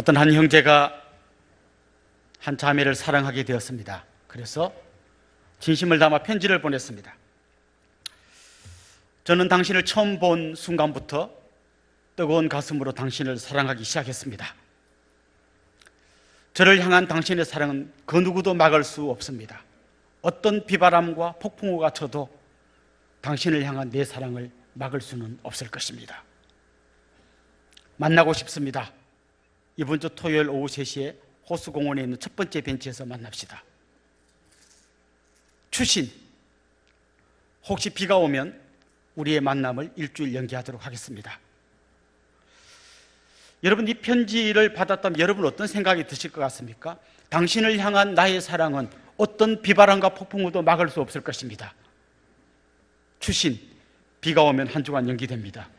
어떤 한 형제가 한 자매를 사랑하게 되었습니다. 그래서 진심을 담아 편지를 보냈습니다. 저는 당신을 처음 본 순간부터 뜨거운 가슴으로 당신을 사랑하기 시작했습니다. 저를 향한 당신의 사랑은 그 누구도 막을 수 없습니다. 어떤 비바람과 폭풍우가 쳐도 당신을 향한 내 사랑을 막을 수는 없을 것입니다. 만나고 싶습니다. 이번 주 토요일 오후 3시에 호수공원에 있는 첫 번째 벤치에서 만납시다. 추신, 혹시 비가 오면 우리의 만남을 일주일 연기하도록 하겠습니다. 여러분, 이 편지를 받았다면 여러분 어떤 생각이 드실 것 같습니까? 당신을 향한 나의 사랑은 어떤 비바람과 폭풍우도 막을 수 없을 것입니다. 추신, 비가 오면 한 주간 연기됩니다.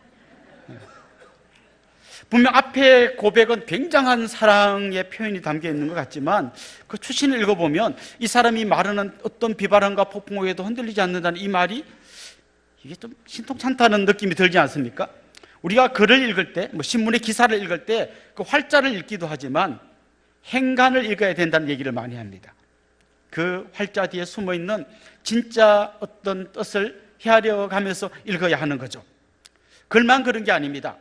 분명 앞에 고백은 굉장한 사랑의 표현이 담겨 있는 것 같지만 그 추신을 읽어보면 이 사람이 말하는 어떤 비바람과 폭풍우에도 흔들리지 않는다는 이 말이 이게 좀 신통찮다는 느낌이 들지 않습니까? 우리가 글을 읽을 때, 신문의 기사를 읽을 때 그 활자를 읽기도 하지만 행간을 읽어야 된다는 얘기를 많이 합니다. 그 활자 뒤에 숨어있는 진짜 어떤 뜻을 헤아려 가면서 읽어야 하는 거죠. 글만 그런 게 아닙니다.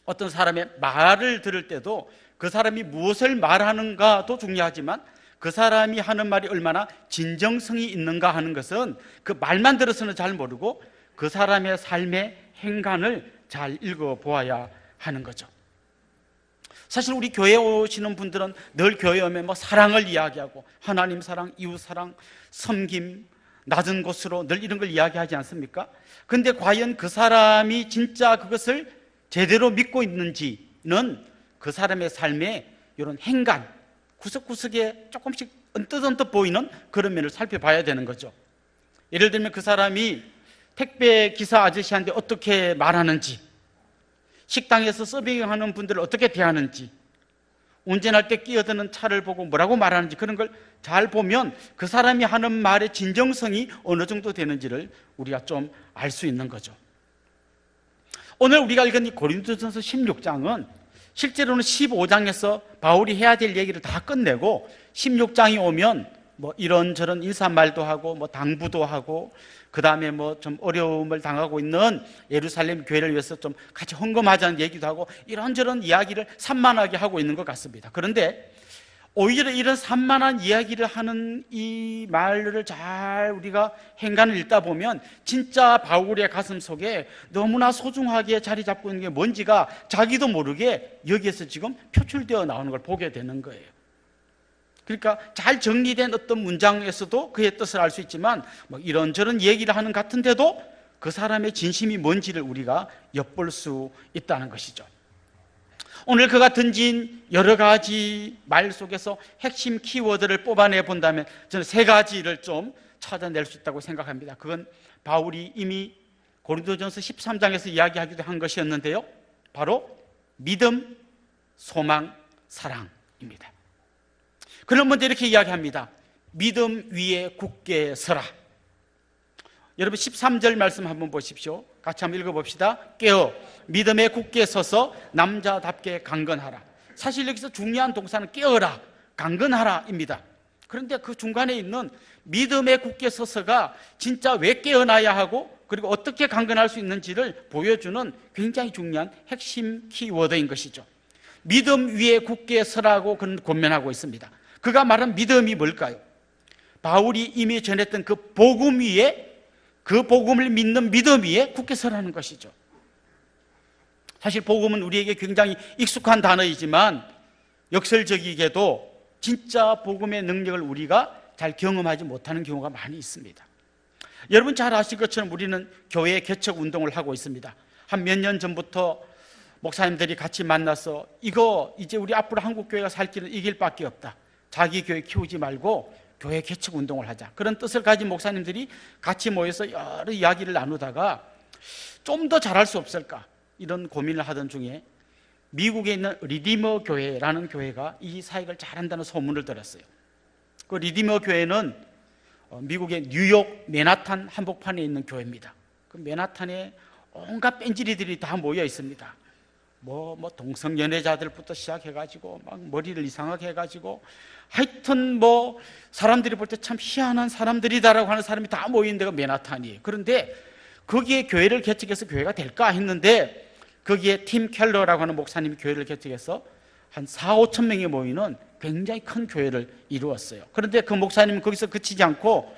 어떤 사람의 말을 들을 때도 그 사람이 무엇을 말하는가도 중요하지만 그 사람이 하는 말이 얼마나 진정성이 있는가 하는 것은 그 말만 들어서는 잘 모르고 그 사람의 삶의 행간을 잘 읽어보아야 하는 거죠. 사실 우리 교회에 오시는 분들은 늘 교회에 오면 사랑을 이야기하고 하나님 사랑, 이웃 사랑, 섬김, 낮은 곳으로 늘 이런 걸 이야기하지 않습니까? 그런데 과연 그 사람이 진짜 그것을 제대로 믿고 있는지는 그 사람의 삶에 이런 행간, 구석구석에 조금씩 언뜻언뜻 보이는 그런 면을 살펴봐야 되는 거죠. 예를 들면 그 사람이 택배 기사 아저씨한테 어떻게 말하는지, 식당에서 서빙하는 분들을 어떻게 대하는지, 운전할 때 끼어드는 차를 보고 뭐라고 말하는지 그런 걸 잘 보면 그 사람이 하는 말의 진정성이 어느 정도 되는지를 우리가 좀 알 수 있는 거죠. 오늘 우리가 읽은 이 고린도전서 16장은 실제로는 15장에서 바울이 해야 될 얘기를 다 끝내고 16장이 오면 이런저런 인사말도 하고 당부도 하고 그 다음에 좀 어려움을 당하고 있는 예루살렘 교회를 위해서 좀 같이 헌금하자는 얘기도 하고 이런저런 이야기를 산만하게 하고 있는 것 같습니다. 그런데 오히려 이런 산만한 이야기를 하는 이 말을 잘 우리가 행간을 읽다 보면 진짜 바울의 가슴 속에 너무나 소중하게 자리 잡고 있는 게 뭔지가 자기도 모르게 여기에서 지금 표출되어 나오는 걸 보게 되는 거예요. 그러니까 잘 정리된 어떤 문장에서도 그의 뜻을 알 수 있지만 이런저런 얘기를 하는 것 같은데도 그 사람의 진심이 뭔지를 우리가 엿볼 수 있다는 것이죠. 오늘 그가 던진 여러 가지 말 속에서 핵심 키워드를 뽑아내 본다면 저는 3가지를 좀 찾아낼 수 있다고 생각합니다. 그건 바울이 이미 고린도전서 13장에서 이야기하기도 한 것이었는데요, 바로 믿음, 소망, 사랑입니다. 그는 먼저 이렇게 이야기합니다. 믿음 위에 굳게 서라. 여러분 13절 말씀 한번 보십시오. 같이 한번 읽어봅시다. 깨어 믿음에 굳게 서서 남자답게 강건하라. 사실 여기서 중요한 동사는 깨어라, 강건하라입니다. 그런데 그 중간에 있는 믿음에 굳게 서서가 진짜 왜 깨어나야 하고 그리고 어떻게 강건할 수 있는지를 보여주는 굉장히 중요한 핵심 키워드인 것이죠. 믿음 위에 굳게 서라고 그는 권면하고 있습니다. 그가 말한 믿음이 뭘까요? 바울이 이미 전했던 그 복음 위에, 그 복음을 믿는 믿음 위에 굳게 서라는 것이죠. 사실 복음은 우리에게 굉장히 익숙한 단어이지만 역설적이게도 진짜 복음의 능력을 우리가 잘 경험하지 못하는 경우가 많이 있습니다. 여러분 잘 아실 것처럼 우리는 교회 개척 운동을 하고 있습니다. 한 몇 년 전부터 목사님들이 같이 만나서 이거 이제 우리 앞으로 한국교회가 살 길은 이 길밖에 없다. 자기 교회 키우지 말고 교회 개척 운동을 하자. 그런 뜻을 가진 목사님들이 같이 모여서 여러 이야기를 나누다가 좀 더 잘할 수 없을까 이런 고민을 하던 중에 미국에 있는 리디머 교회라는 교회가 이 사역을 잘한다는 소문을 들었어요. 그 리디머 교회는 미국의 뉴욕 맨하탄 한복판에 있는 교회입니다. 그 맨하탄에 온갖 뺀질이들이 다 모여 있습니다. 동성연애자들부터 시작해가지고 막 머리를 이상하게 해가지고 하여튼 사람들이 볼 때 참 희한한 사람들이다라고 하는 사람이 다 모인 데가 맨하탄이에요. 그런데 거기에 교회를 개척해서 교회가 될까 했는데 거기에 팀 켈러라고 하는 목사님이 교회를 개척해서 한 4, 5천 명이 모이는 굉장히 큰 교회를 이루었어요. 그런데 그 목사님은 거기서 그치지 않고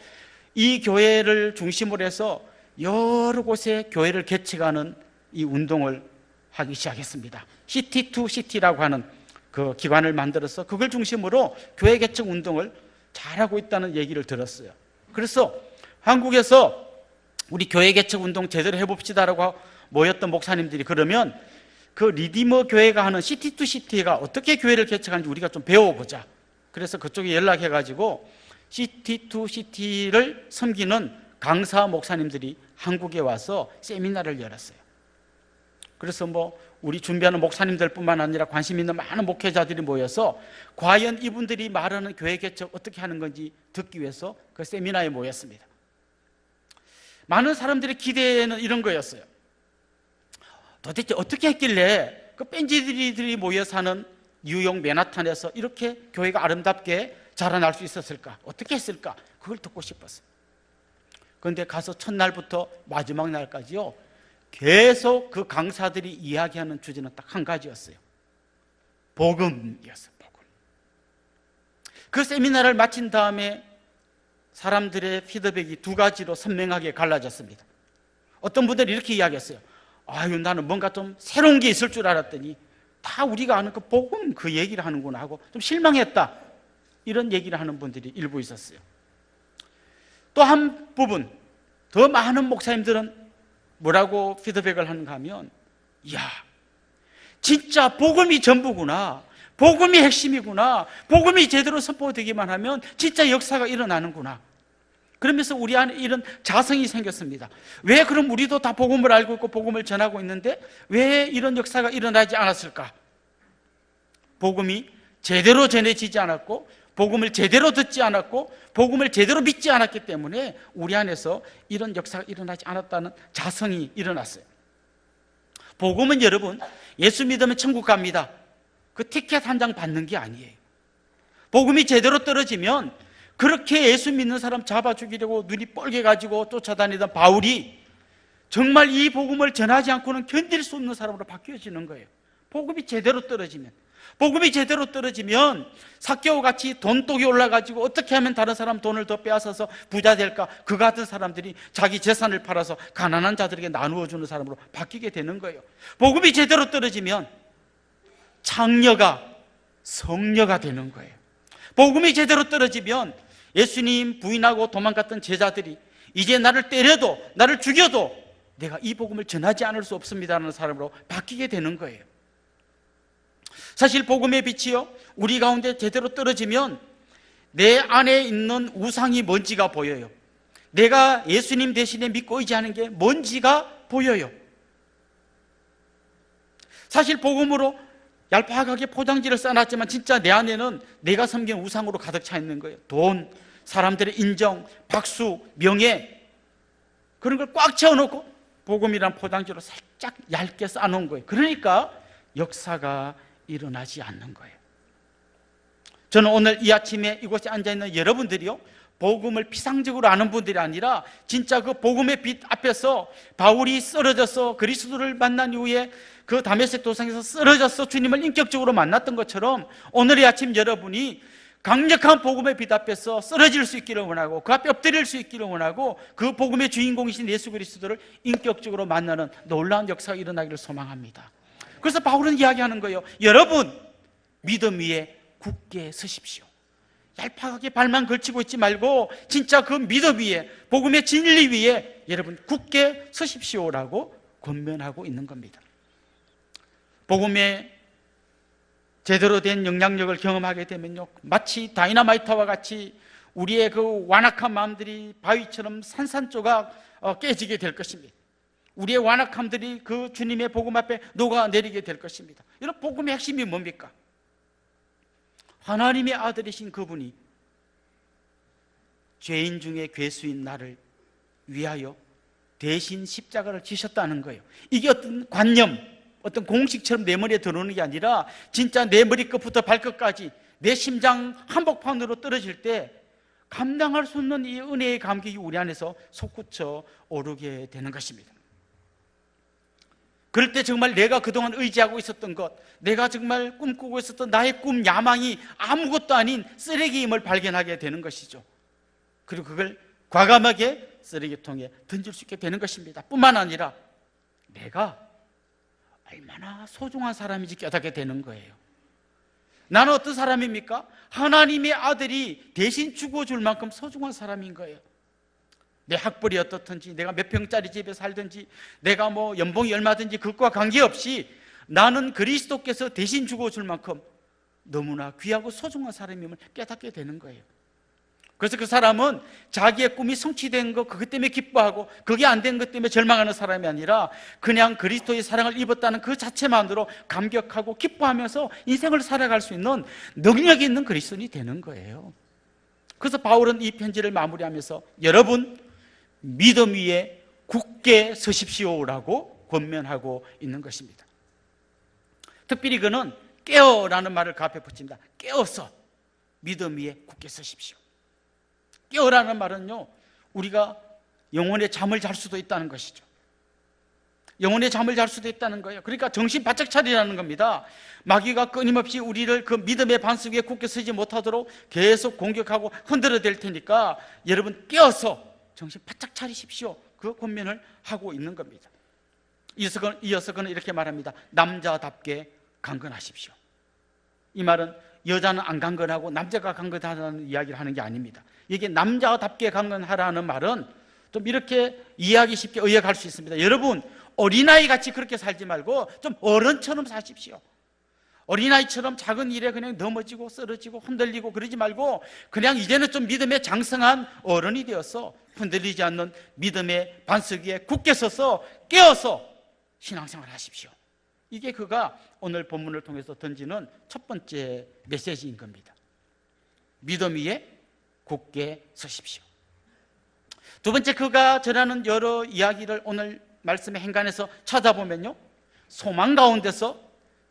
이 교회를 중심으로 해서 여러 곳에 교회를 개척하는 이 운동을 하기 시작했습니다. 시티 투 시티라고 하는 그 기관을 만들어서 그걸 중심으로 교회 개척 운동을 잘하고 있다는 얘기를 들었어요. 그래서 한국에서 우리 교회 개척 운동 제대로 해봅시다라고 모였던 목사님들이 그러면 그 리디머 교회가 하는 시티 투 시티가 어떻게 교회를 개척하는지 우리가 좀 배워보자. 그래서 그쪽에 연락해가지고 시티 투 시티를 섬기는 강사 목사님들이 한국에 와서 세미나를 열었어요. 그래서 우리 준비하는 목사님들뿐만 아니라 관심 있는 많은 목회자들이 모여서 과연 이분들이 말하는 교회 개척 어떻게 하는 건지 듣기 위해서 그 세미나에 모였습니다. 많은 사람들의 기대는 이런 거였어요. 도대체 어떻게 했길래 그 뺀지들이 모여 사는 뉴욕 맨하탄에서 이렇게 교회가 아름답게 자라날 수 있었을까? 어떻게 했을까? 그걸 듣고 싶었어요. 그런데 가서 첫날부터 마지막 날까지요, 계속 그 강사들이 이야기하는 주제는 딱 한 가지였어요. 복음이었어요. 복음. 그 세미나를 마친 다음에 사람들의 피드백이 두 가지로 선명하게 갈라졌습니다. 어떤 분들이 이렇게 이야기했어요. 아유, 나는 뭔가 좀 새로운 게 있을 줄 알았더니 다 우리가 아는 그 복음 그 얘기를 하는구나 하고 좀 실망했다, 이런 얘기를 하는 분들이 일부 있었어요. 또 한 부분, 더 많은 목사님들은 뭐라고 피드백을 하는가 하면, 이야, 진짜 복음이 전부구나, 복음이 핵심이구나, 복음이 제대로 선포되기만 하면 진짜 역사가 일어나는구나. 그러면서 우리 안에 이런 자성이 생겼습니다. 왜 그럼 우리도 다 복음을 알고 있고 복음을 전하고 있는데 왜 이런 역사가 일어나지 않았을까? 복음이 제대로 전해지지 않았고, 복음을 제대로 듣지 않았고, 복음을 제대로 믿지 않았기 때문에 우리 안에서 이런 역사가 일어나지 않았다는 자성이 일어났어요. 복음은 여러분, 예수 믿으면 천국 갑니다, 그 티켓 한 장 받는 게 아니에요. 복음이 제대로 떨어지면 그렇게 예수 믿는 사람 잡아 죽이려고 눈이 뻘게 가지고 쫓아다니던 바울이 정말 이 복음을 전하지 않고는 견딜 수 없는 사람으로 바뀌어지는 거예요. 복음이 제대로 떨어지면. 복음이 제대로 떨어지면 삭개오 같이 돈독이 올라가지고 어떻게 하면 다른 사람 돈을 더 빼앗아서 부자 될까, 그 같은 사람들이 자기 재산을 팔아서 가난한 자들에게 나누어 주는 사람으로 바뀌게 되는 거예요. 복음이 제대로 떨어지면 창녀가 성녀가 되는 거예요. 복음이 제대로 떨어지면 예수님 부인하고 도망갔던 제자들이 이제 나를 때려도 나를 죽여도 내가 이 복음을 전하지 않을 수 없습니다라는 사람으로 바뀌게 되는 거예요. 사실 복음의 빛이요, 우리 가운데 제대로 떨어지면 내 안에 있는 우상이 뭔지가 보여요. 내가 예수님 대신에 믿고 의지하는 게 뭔지가 보여요. 사실 복음으로 얄팍하게 포장지를 써놨지만 진짜 내 안에는 내가 섬긴 우상으로 가득 차 있는 거예요. 돈, 사람들의 인정, 박수, 명예, 그런 걸 꽉 채워놓고 복음이란 포장지로 살짝 얇게 쌓아놓은 거예요. 그러니까 역사가 일어나지 않는 거예요. 저는 오늘 이 아침에 이곳에 앉아있는 여러분들이요, 복음을 피상적으로 아는 분들이 아니라 진짜 그 복음의 빛 앞에서 바울이 쓰러져서 그리스도를 만난 이후에 그 다메섹 도상에서 쓰러져서 주님을 인격적으로 만났던 것처럼 오늘 이 아침 여러분이 강력한 복음의 빛 앞에서 쓰러질 수 있기를 원하고 그 앞에 엎드릴 수 있기를 원하고 그 복음의 주인공이신 예수 그리스도를 인격적으로 만나는 놀라운 역사가 일어나기를 소망합니다. 그래서 바울은 이야기하는 거예요. 여러분, 믿음 위에 굳게 서십시오. 얄팍하게 발만 걸치고 있지 말고 진짜 그 믿음 위에, 복음의 진리 위에 여러분 굳게 서십시오라고 권면하고 있는 겁니다. 복음의 제대로 된 영향력을 경험하게 되면요, 마치 다이너마이트와 같이 우리의 그 완악한 마음들이 바위처럼 산산조각 깨지게 될 것입니다. 우리의 완악함들이 그 주님의 복음 앞에 녹아내리게 될 것입니다. 이런 복음의 핵심이 뭡니까? 하나님의 아들이신 그분이 죄인 중에 괴수인 나를 위하여 대신 십자가를 지셨다는 거예요. 이게 어떤 관념, 어떤 공식처럼 내 머리에 들어오는 게 아니라 진짜 내 머리끝부터 발끝까지 내 심장 한복판으로 떨어질 때 감당할 수 없는 이 은혜의 감격이 우리 안에서 솟구쳐 오르게 되는 것입니다. 그럴 때 정말 내가 그동안 의지하고 있었던 것, 내가 정말 꿈꾸고 있었던 나의 꿈, 야망이 아무것도 아닌 쓰레기임을 발견하게 되는 것이죠. 그리고 그걸 과감하게 쓰레기통에 던질 수 있게 되는 것입니다. 뿐만 아니라 내가 얼마나 소중한 사람인지 깨닫게 되는 거예요. 나는 어떤 사람입니까? 하나님의 아들이 대신 죽어줄 만큼 소중한 사람인 거예요. 내 학벌이 어떻든지, 내가 몇 평짜리 집에 살든지, 내가 뭐 연봉이 얼마든지 그것과 관계없이 나는 그리스도께서 대신 죽어줄 만큼 너무나 귀하고 소중한 사람임을 깨닫게 되는 거예요. 그래서 그 사람은 자기의 꿈이 성취된 거 그것 때문에 기뻐하고 그게 안 된 것 때문에 절망하는 사람이 아니라 그냥 그리스도의 사랑을 입었다는 그 자체만으로 감격하고 기뻐하면서 인생을 살아갈 수 있는 능력이 있는 그리스도인이 되는 거예요. 그래서 바울은 이 편지를 마무리하면서 여러분 믿음 위에 굳게 서십시오라고 권면하고 있는 것입니다. 특별히 그는 깨어라는 말을 그 앞에 붙입니다. 깨어서 믿음 위에 굳게 서십시오. 깨어라는 말은요, 우리가 영혼의 잠을 잘 수도 있다는 것이죠. 영혼의 잠을 잘 수도 있다는 거예요. 그러니까 정신 바짝 차리라는 겁니다. 마귀가 끊임없이 우리를 그 믿음의 반석 위에 굳게 서지 못하도록 계속 공격하고 흔들어 댈 테니까 여러분 깨어서 정신 바짝 차리십시오. 그 권면을 하고 있는 겁니다. 이어서 그는 이렇게 말합니다. 남자답게 강건하십시오. 이 말은 여자는 안 강건하고 남자가 강건하다는 이야기를 하는 게 아닙니다. 이게 남자답게 강건하라는 말은 좀 이렇게 이해하기 쉽게 의역할 수 있습니다. 여러분 어린아이 같이 그렇게 살지 말고 좀 어른처럼 사십시오. 어린아이처럼 작은 일에 그냥 넘어지고 쓰러지고 흔들리고 그러지 말고 그냥 이제는 좀 믿음의 장성한 어른이 되어서 흔들리지 않는 믿음의 반석 위에 굳게 서서 깨어서 신앙생활 하십시오. 이게 그가 오늘 본문을 통해서 던지는 첫 번째 메시지인 겁니다. 믿음 위에 굳게 서십시오. 두 번째 그가 전하는 여러 이야기를 오늘 말씀의 행간에서 찾아보면요, 소망 가운데서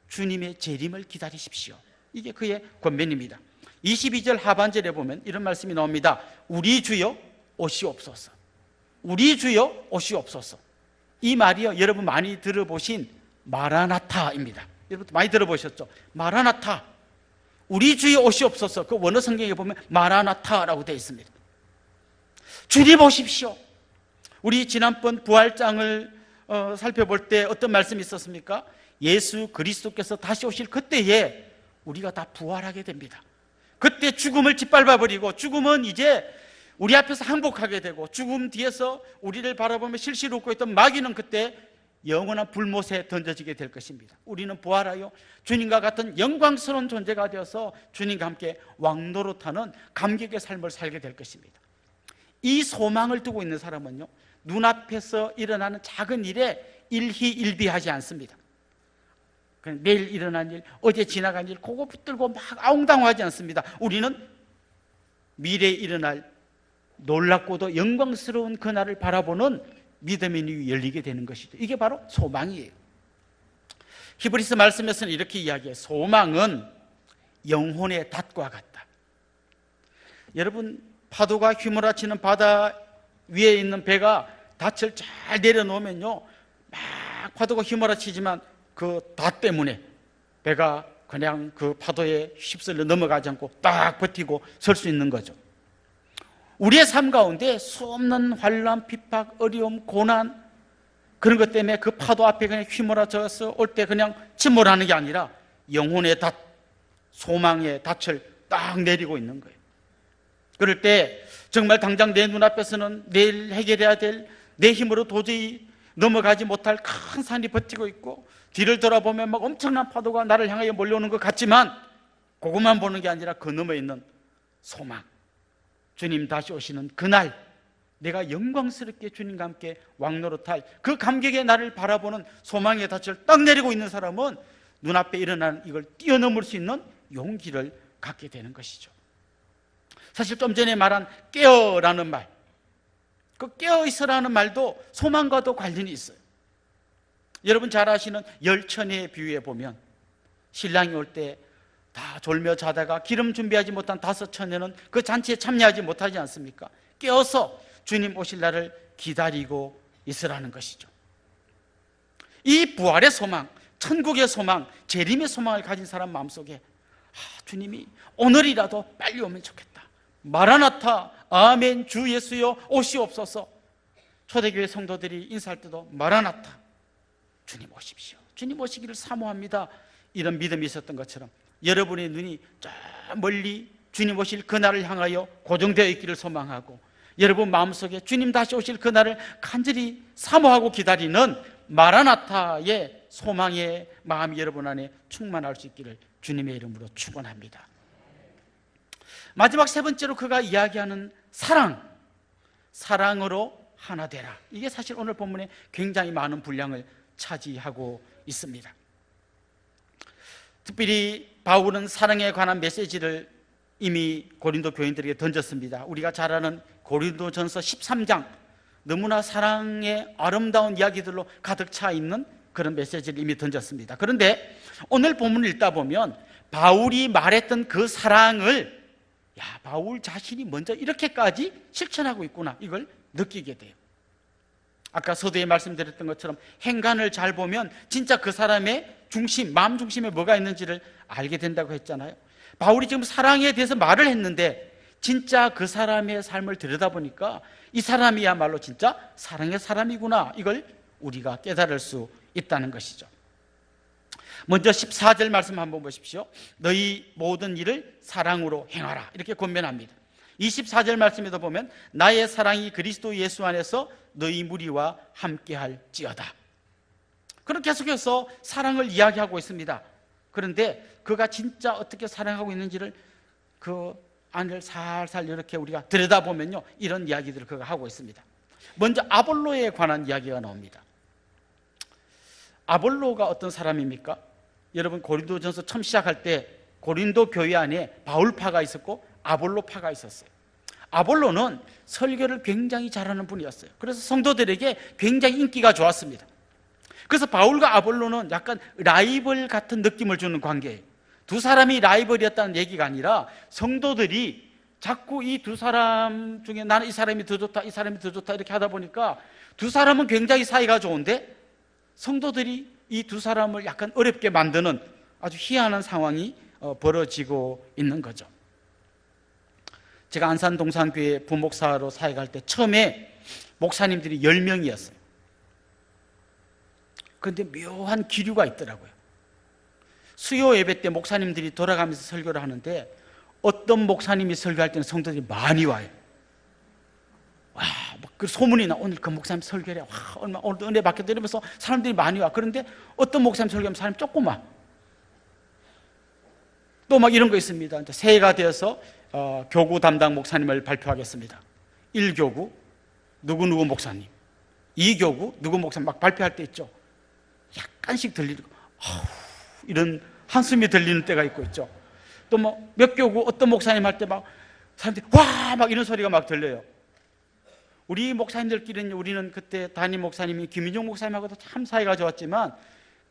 주님의 재림을 기다리십시오. 이게 그의 권면입니다. 22절 하반절에 보면 이런 말씀이 나옵니다. 우리 주여 오시옵소서. 우리 주여 오시옵소서. 이 말이요, 여러분 많이 들어보신 마라나타입니다. 여러분 많이 들어보셨죠? 마라나타. 우리 주여 오시옵소서. 그 원어 성경에 보면 마라나타라고 되어 있습니다. 주님 오십시오. 우리 지난번 부활장을 살펴볼 때 어떤 말씀이 있었습니까? 예수 그리스도께서 다시 오실 그때에 우리가 다 부활하게 됩니다. 그때 죽음을 짓밟아버리고 죽음은 이제 우리 앞에서 항복하게 되고 죽음 뒤에서 우리를 바라보며 실실 웃고 있던 마귀는 그때 영원한 불못에 던져지게 될 것입니다. 우리는 부활하여 주님과 같은 영광스러운 존재가 되어서 주님과 함께 왕노릇하는 감격의 삶을 살게 될 것입니다. 이 소망을 두고 있는 사람은요, 눈앞에서 일어나는 작은 일에 일희일비하지 않습니다. 그냥 내일 일어난 일, 어제 지나간 일, 그거 붙들고 막 아웅다웅하지 않습니다. 우리는 미래에 일어날 놀랍고도 영광스러운 그날을 바라보는 믿음의 눈이 열리게 되는 것이죠. 이게 바로 소망이에요. 히브리서 말씀에서는 이렇게 이야기해요. 소망은 영혼의 닷과 같다. 여러분, 파도가 휘몰아치는 바다 위에 있는 배가 닻을 잘 내려놓으면요, 막 파도가 휘몰아치지만 그 닷 때문에 배가 그냥 그 파도에 휩쓸려 넘어가지 않고 딱 버티고 설 수 있는 거죠. 우리의 삶 가운데 수없는 환난, 핍박, 어려움, 고난, 그런 것 때문에 그 파도 앞에 그냥 휘몰아쳐서 올 때 그냥 침몰하는 게 아니라 영혼의 닷, 소망의 닻을 딱 내리고 있는 거예요. 그럴 때 정말 당장 내 눈앞에서는 내일 해결해야 될 내 힘으로 도저히 넘어가지 못할 큰 산이 버티고 있고 뒤를 돌아보면 막 엄청난 파도가 나를 향하여 몰려오는 것 같지만 그것만 보는 게 아니라 그 너머에 있는 소망, 주님 다시 오시는 그날 내가 영광스럽게 주님과 함께 왕노릇할 그 감격의 나를 바라보는 소망의 닻을 딱 내리고 있는 사람은 눈앞에 일어나는 이걸 뛰어넘을 수 있는 용기를 갖게 되는 것이죠. 사실 좀 전에 말한 깨어라는 말, 그 깨어있으라는 말도 소망과도 관련이 있어요. 여러분 잘 아시는 열처녀의 비유에 보면 신랑이 올 때 다 졸며 자다가 기름 준비하지 못한 5 처녀는 그 잔치에 참여하지 못하지 않습니까? 깨어서 주님 오실 날을 기다리고 있으라는 것이죠. 이 부활의 소망, 천국의 소망, 재림의 소망을 가진 사람 마음속에 주님이 오늘이라도 빨리 오면 좋겠다. 마라나타, 아멘, 주 예수여 오시옵소서. 초대교회 성도들이 인사할 때도 마라나타, 주님 오십시오, 주님 오시기를 사모합니다, 이런 믿음이 있었던 것처럼 여러분의 눈이 저 멀리 주님 오실 그날을 향하여 고정되어 있기를 소망하고, 여러분 마음속에 주님 다시 오실 그날을 간절히 사모하고 기다리는 마라나타의 소망의 마음이 여러분 안에 충만할 수 있기를 주님의 이름으로 축원합니다. 마지막 3번째로 그가 이야기하는 사랑, 사랑으로 하나 되라. 이게 사실 오늘 본문에 굉장히 많은 분량을 차지하고 있습니다. 특별히 바울은 사랑에 관한 메시지를 이미 고린도 교인들에게 던졌습니다. 우리가 잘 아는 고린도전서 13장, 너무나 사랑의 아름다운 이야기들로 가득 차 있는 그런 메시지를 이미 던졌습니다. 그런데 오늘 본문을 읽다 보면 바울이 말했던 그 사랑을 바울 자신이 먼저 이렇게까지 실천하고 있구나, 이걸 느끼게 돼요. 아까 서두에 말씀드렸던 것처럼 행간을 잘 보면 진짜 그 사람의 중심, 마음 중심에 뭐가 있는지를 알게 된다고 했잖아요. 바울이 지금 사랑에 대해서 말을 했는데 진짜 그 사람의 삶을 들여다보니까 이 사람이야말로 진짜 사랑의 사람이구나, 이걸 우리가 깨달을 수 있다는 것이죠. 먼저 14절 말씀 한번 보십시오. 너희 모든 일을 사랑으로 행하라, 이렇게 권면합니다. 24절 말씀에도 보면 나의 사랑이 그리스도 예수 안에서 너희 무리와 함께할지어다. 그럼 계속해서 사랑을 이야기하고 있습니다. 그런데 그가 진짜 어떻게 사랑하고 있는지를 그 안을 살살 이렇게 우리가 들여다보면요, 이런 이야기들을 그가 하고 있습니다. 먼저 아볼로에 관한 이야기가 나옵니다. 아볼로가 어떤 사람입니까? 여러분 고린도전서 처음 시작할 때 고린도 교회 안에 바울파가 있었고 아볼로파가 있었어요. 아볼로는 설교를 굉장히 잘하는 분이었어요. 그래서 성도들에게 굉장히 인기가 좋았습니다. 그래서 바울과 아볼로는 약간 라이벌 같은 느낌을 주는 관계예요. 두 사람이 라이벌이었다는 얘기가 아니라 성도들이 자꾸 이 두 사람 중에 나는 이 사람이 더 좋다, 이 사람이 더 좋다, 이렇게 하다 보니까 두 사람은 굉장히 사이가 좋은데 성도들이 이 두 사람을 약간 어렵게 만드는 아주 희한한 상황이 벌어지고 있는 거죠. 제가 안산 동산교회 부목사로 사역할 때 처음에 목사님들이 10명이었어요. 그런데 묘한 기류가 있더라고요. 수요 예배 때 목사님들이 돌아가면서 설교를 하는데 어떤 목사님이 설교할 때는 성도들이 많이 와요. 와, 그 소문이 나, 오늘 그 목사님 설교래, 와, 얼마 오늘 은혜 받겠다, 이러면서 사람들이 많이 와. 그런데 어떤 목사님 설교하면 사람이 조금 와. 또 막 이런 거 있습니다. 이제 새해가 되어서 교구 담당 목사님을 발표하겠습니다. 1교구 누구누구 목사님, 2교구 누구 목사님 막 발표할 때 있죠. 약간씩 들리고 이런 한숨이 들리는 때가 있고 있죠. 또 뭐 몇 교구 어떤 목사님 할 때 막 사람들이 와 막 이런 소리가 막 들려요. 우리 목사님들끼리는, 우리는 그때 담임 목사님이 김인종 목사님하고도 참 사이가 좋았지만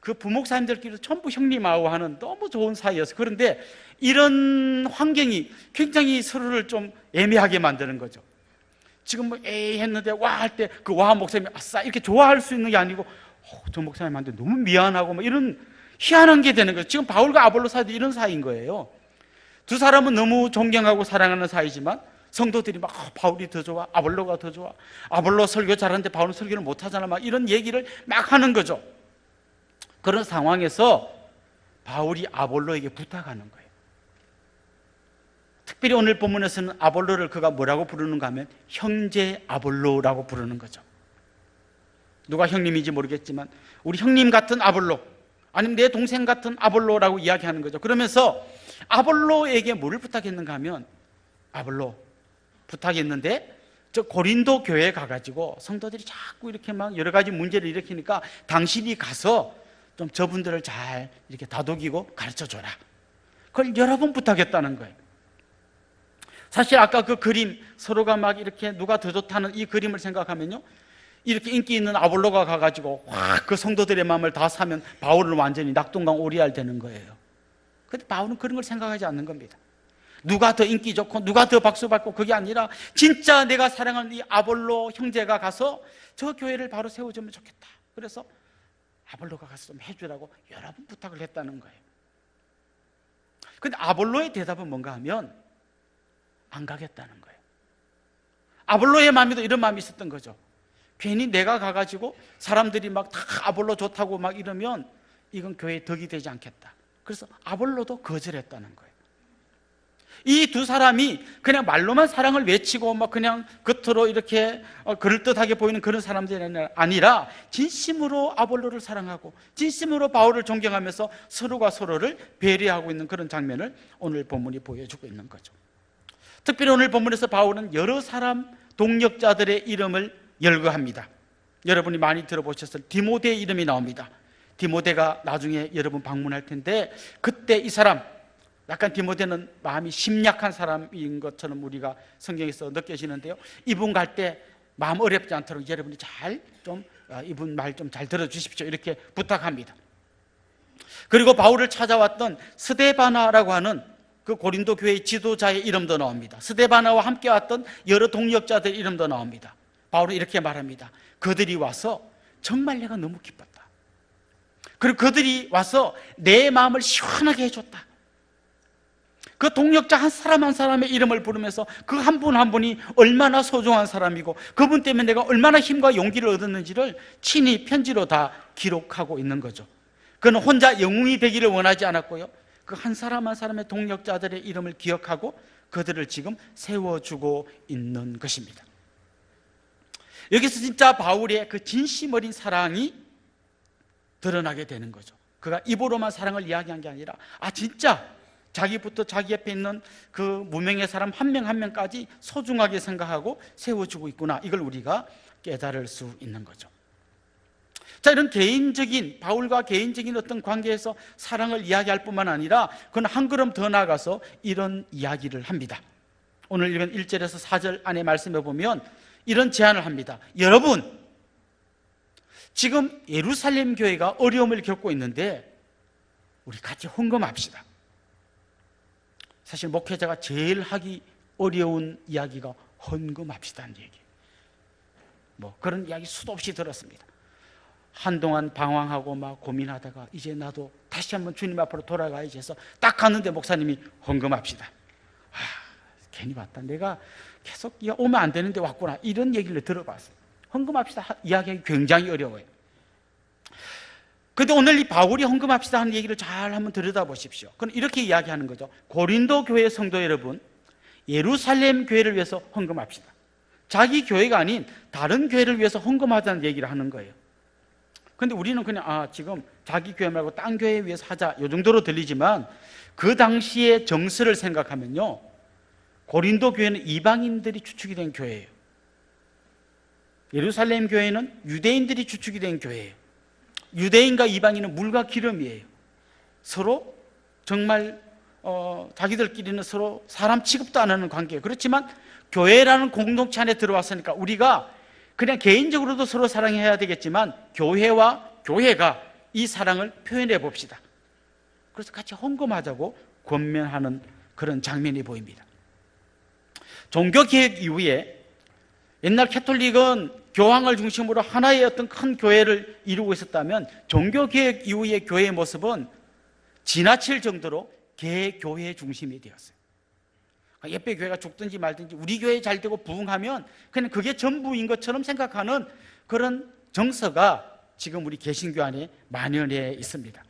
그 부목사님들끼리도 전부 형님하고 하는 너무 좋은 사이였어요. 그런데 이런 환경이 굉장히 서로를 좀 애매하게 만드는 거죠. 지금 뭐 에이 했는데 와 할 때 그 와 목사님이 아싸 이렇게 좋아할 수 있는 게 아니고 저 목사님한테 너무 미안하고 뭐 이런 희한한 게 되는 거죠. 지금 바울과 아볼로 사이도 이런 사이인 거예요. 두 사람은 너무 존경하고 사랑하는 사이지만 성도들이 막 바울이 더 좋아, 아볼로가 더 좋아, 아볼로 설교 잘하는데 바울은 설교를 못하잖아, 막 이런 얘기를 막 하는 거죠. 그런 상황에서 바울이 아볼로에게 부탁하는 거예요. 특별히 오늘 본문에서는 아볼로를 그가 뭐라고 부르는가 하면 형제 아볼로라고 부르는 거죠. 누가 형님인지 모르겠지만 우리 형님 같은 아볼로, 아니면 내 동생 같은 아볼로라고 이야기하는 거죠. 그러면서 아볼로에게 뭐를 부탁했는가 하면, 아볼로 부탁했는데 저 고린도 교회에 가가지고 성도들이 자꾸 이렇게 막 여러 가지 문제를 일으키니까 당신이 가서 좀 저분들을 잘 이렇게 다독이고 가르쳐 줘라. 그걸 여러 번 부탁했다는 거예요. 사실 아까 그 그림, 서로가 막 이렇게 누가 더 좋다는 이 그림을 생각하면요, 이렇게 인기 있는 아볼로가 가가지고 확 그 성도들의 마음을 다 사면 바울은 완전히 낙동강 오리알 되는 거예요. 그런데 바울은 그런 걸 생각하지 않는 겁니다. 누가 더 인기 좋고 누가 더 박수 받고 그게 아니라 진짜 내가 사랑하는 이 아볼로 형제가 가서 저 교회를 바로 세워주면 좋겠다. 그래서 아볼로가 가서 좀 해주라고 여러 번 부탁을 했다는 거예요. 근데 아볼로의 대답은 뭔가 하면 안 가겠다는 거예요. 아볼로의 마음에도 이런 마음이 있었던 거죠. 괜히 내가 가가지고 사람들이 막 다 아볼로 좋다고 막 이러면 이건 교회에 덕이 되지 않겠다. 그래서 아볼로도 거절했다는 거예요. 이 두 사람이 그냥 말로만 사랑을 외치고 막 그냥 겉으로 이렇게 그럴듯하게 보이는 그런 사람들이 아니라 진심으로 아볼로를 사랑하고 진심으로 바울을 존경하면서 서로가 서로를 배려하고 있는 그런 장면을 오늘 본문이 보여주고 있는 거죠. 특별히 오늘 본문에서 바울은 여러 사람 동역자들의 이름을 열거합니다. 여러분이 많이 들어보셨을 디모데의 이름이 나옵니다. 디모데가 나중에 여러분 방문할 텐데 그때 이 사람, 약간 디모데는 마음이 심약한 사람인 것처럼 우리가 성경에서 느껴지는데요, 이분 갈 때 마음 어렵지 않도록 여러분이 잘 좀 이분 말 좀 잘 들어주십시오 이렇게 부탁합니다. 그리고 바울을 찾아왔던 스데바나라고 하는 그 고린도 교회의 지도자의 이름도 나옵니다. 스데바나와 함께 왔던 여러 동역자들의 이름도 나옵니다. 바울은 이렇게 말합니다. 그들이 와서 정말 내가 너무 기뻤다. 그리고 그들이 와서 내 마음을 시원하게 해줬다. 그 동역자 한 사람 한 사람의 이름을 부르면서 그 한 분 한 분이 얼마나 소중한 사람이고 그분 때문에 내가 얼마나 힘과 용기를 얻었는지를 친히 편지로 다 기록하고 있는 거죠. 그는 혼자 영웅이 되기를 원하지 않았고요, 그 한 사람 한 사람의 동역자들의 이름을 기억하고 그들을 지금 세워주고 있는 것입니다. 여기서 진짜 바울의 그 진심 어린 사랑이 드러나게 되는 거죠. 그가 입으로만 사랑을 이야기한 게 아니라 진짜 자기부터 자기 옆에 있는 그 무명의 사람 한 명 한 명까지 소중하게 생각하고 세워주고 있구나, 이걸 우리가 깨달을 수 있는 거죠. 자, 이런 개인적인, 바울과 개인적인 어떤 관계에서 사랑을 이야기할 뿐만 아니라 그는 한 걸음 더 나아가서 이런 이야기를 합니다. 오늘 읽은 1절에서 4절 안에 말씀해 보면 이런 제안을 합니다. 여러분, 지금 예루살렘 교회가 어려움을 겪고 있는데 우리 같이 헌금합시다. 사실 목회자가 제일 하기 어려운 이야기가 헌금합시다는 얘기예요. 그런 이야기 수도 없이 들었습니다. 한동안 방황하고 막 고민하다가 이제 나도 다시 한번 주님 앞으로 돌아가야지 해서 딱 갔는데 목사님이 헌금합시다. 괜히 왔다. 내가 계속 오면 안 되는데 왔구나. 이런 얘기를 들어봤어요. 헌금합시다 이야기하기 굉장히 어려워요. 그런데 오늘 이 바울이 헌금합시다 하는 얘기를 잘 한번 들여다보십시오. 그럼 이렇게 이야기하는 거죠. 고린도 교회 성도 여러분, 예루살렘 교회를 위해서 헌금합시다. 자기 교회가 아닌 다른 교회를 위해서 헌금하자는 얘기를 하는 거예요. 그런데 우리는 그냥 지금 자기 교회 말고 딴 교회에 위해서 하자, 이 정도로 들리지만 그 당시의 정서를 생각하면요, 고린도 교회는 이방인들이 주축이 된 교회예요. 예루살렘 교회는 유대인들이 주축이 된 교회예요. 유대인과 이방인은 물과 기름이에요. 서로 정말 자기들끼리는 서로 사람 취급도 안 하는 관계예요. 그렇지만 교회라는 공동체 안에 들어왔으니까 우리가 그냥 개인적으로도 서로 사랑해야 되겠지만 교회와 교회가 이 사랑을 표현해 봅시다. 그래서 같이 헌금하자고 권면하는 그런 장면이 보입니다. 종교개혁 이후에 옛날 캐톨릭은 교황을 중심으로 하나의 어떤 큰 교회를 이루고 있었다면 종교개혁 이후의 교회의 모습은 지나칠 정도로 개교회 중심이 되었어요. 옆에 교회가 죽든지 말든지 우리 교회 잘 되고 부흥하면 그냥 그게 전부인 것처럼 생각하는 그런 정서가 지금 우리 개신교 안에 만연해 있습니다.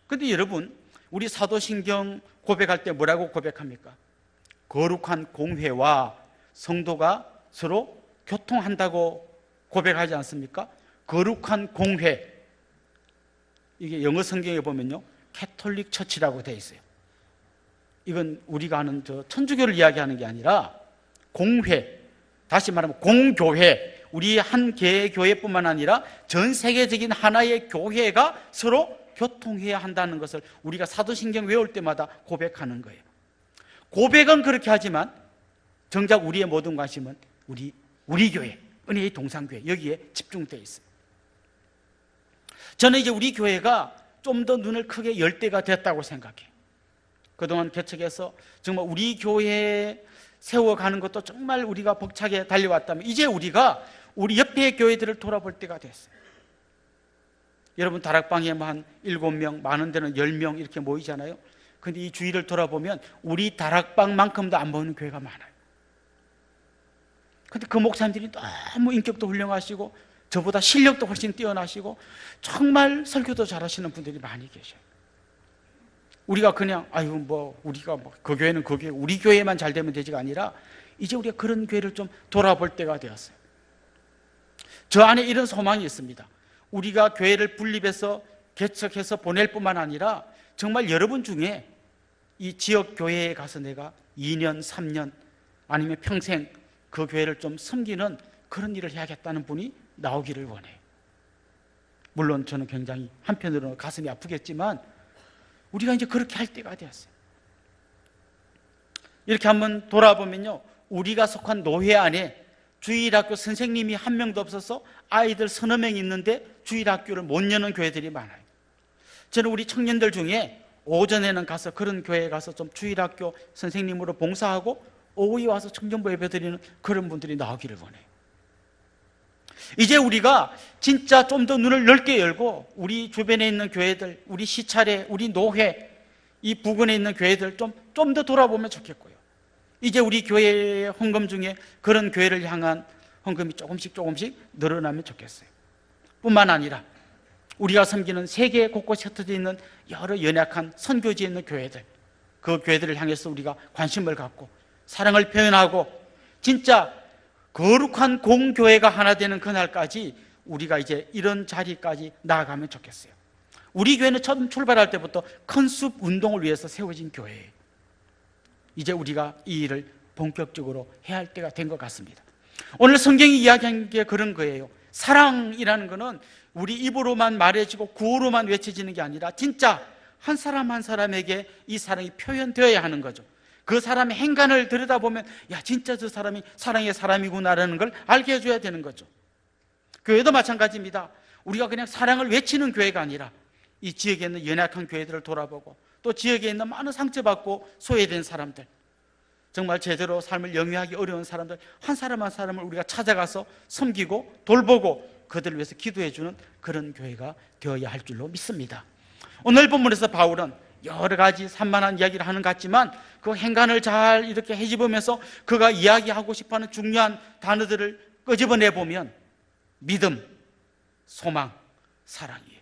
그런데 여러분, 우리 사도신경 고백할 때 뭐라고 고백합니까? 거룩한 공회와 성도가 서로 교통한다고 고백하지 않습니까? 거룩한 공회, 이게 영어 성경에 보면요, 캐톨릭 처치라고 되어 있어요. 이건 우리가 아는 천주교를 이야기하는 게 아니라 공회, 다시 말하면 공교회, 우리 한 개의 교회뿐만 아니라 전 세계적인 하나의 교회가 서로 교통해야 한다는 것을 우리가 사도신경 외울 때마다 고백하는 거예요. 고백은 그렇게 하지만 정작 우리의 모든 관심은 우리 교회, 은혜의 동산교회, 여기에 집중되어 있습니다. 저는 이제 우리 교회가 좀 더 눈을 크게 열 때가 됐다고 생각해요. 그동안 개척해서 정말 우리 교회에 세워가는 것도 정말 우리가 벅차게 달려왔다면 이제 우리가 우리 옆에 교회들을 돌아볼 때가 됐어요. 여러분 다락방에 뭐 한 7명, 많은 데는 10명 이렇게 모이잖아요. 근데 이 주위를 돌아보면 우리 다락방만큼도 안 모이는 교회가 많아요. 근데 그 목사님들이 너무 인격도 훌륭하시고 저보다 실력도 훨씬 뛰어나시고 정말 설교도 잘하시는 분들이 많이 계셔요. 우리가 그냥 우리가 그 교회는 그 교회, 우리 교회만 잘 되면 되지가 아니라 이제 우리가 그런 교회를 좀 돌아볼 때가 되었어요. 저 안에 이런 소망이 있습니다. 우리가 교회를 분립해서 개척해서 보낼 뿐만 아니라 정말 여러분 중에 이 지역 교회에 가서 내가 2년, 3년 아니면 평생 그 교회를 좀 섬기는 그런 일을 해야겠다는 분이 나오기를 원해요. 물론 저는 굉장히 한편으로는 가슴이 아프겠지만 우리가 이제 그렇게 할 때가 되었어요. 이렇게 한번 돌아보면요, 우리가 속한 노회 안에 주일학교 선생님이 한 명도 없어서 아이들 서너 명 있는데 주일학교를 못 여는 교회들이 많아요. 저는 우리 청년들 중에 오전에는 가서 그런 교회에 가서 좀 주일학교 선생님으로 봉사하고 오후에 와서 청년부 예배드리는 그런 분들이 나오기를 원해요. 이제 우리가 진짜 좀 더 눈을 넓게 열고 우리 주변에 있는 교회들, 우리 시차례, 우리 노회, 이 부근에 있는 교회들 좀 더 돌아보면 좋겠고요. 이제 우리 교회의 헌금 중에 그런 교회를 향한 헌금이 조금씩 늘어나면 좋겠어요. 뿐만 아니라 우리가 섬기는 세계 곳곳에 흩어져 있는 여러 연약한 선교지에 있는 교회들, 그 교회들을 향해서 우리가 관심을 갖고 사랑을 표현하고 진짜 거룩한 공교회가 하나 되는 그날까지 우리가 이제 이런 자리까지 나아가면 좋겠어요. 우리 교회는 처음 출발할 때부터 컨숲 운동을 위해서 세워진 교회예요. 이제 우리가 이 일을 본격적으로 해야 할 때가 된 것 같습니다. 오늘 성경이 이야기한 게 그런 거예요. 사랑이라는 거는 우리 입으로만 말해지고 구호로만 외쳐지는 게 아니라 진짜 한 사람 한 사람에게 이 사랑이 표현되어야 하는 거죠. 그 사람의 행간을 들여다보면 진짜 저 사람이 사랑의 사람이구나라는 걸 알게 해줘야 되는 거죠. 교회도 마찬가지입니다. 우리가 그냥 사랑을 외치는 교회가 아니라 이 지역에 있는 연약한 교회들을 돌아보고 또 지역에 있는 많은 상처받고 소외된 사람들, 정말 제대로 삶을 영위하기 어려운 사람들 한 사람 한 사람을 우리가 찾아가서 섬기고 돌보고 그들을 위해서 기도해주는 그런 교회가 되어야 할 줄로 믿습니다. 오늘 본문에서 바울은 여러 가지 산만한 이야기를 하는 것 같지만 그 행간을 잘 이렇게 헤집으면서 그가 이야기하고 싶어하는 중요한 단어들을 끄집어내보면 믿음, 소망, 사랑이에요.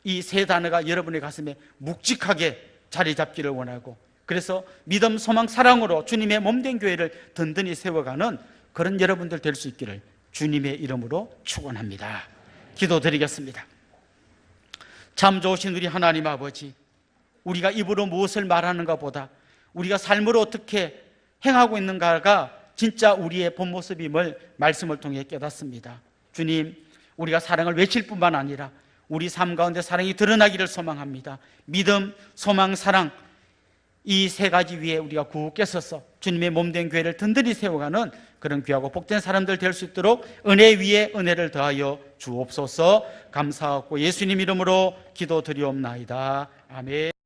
이 세 단어가 여러분의 가슴에 묵직하게 자리 잡기를 원하고 그래서 믿음, 소망, 사랑으로 주님의 몸된 교회를 든든히 세워가는 그런 여러분들 될 수 있기를 주님의 이름으로 축원합니다. 기도드리겠습니다. 참 좋으신 우리 하나님 아버지, 우리가 입으로 무엇을 말하는가 보다 우리가 삶으로 어떻게 행하고 있는가가 진짜 우리의 본 모습임을 말씀을 통해 깨닫습니다. 주님, 우리가 사랑을 외칠 뿐만 아니라 우리 삶 가운데 사랑이 드러나기를 소망합니다. 믿음, 소망, 사랑, 이 세 가지 위에 우리가 굳게 서서 주님의 몸된 교회를 든든히 세워가는 그런 귀하고 복된 사람들 될 수 있도록 은혜 위에 은혜를 더하여 주옵소서. 감사하고 예수님 이름으로 기도드리옵나이다. 아멘.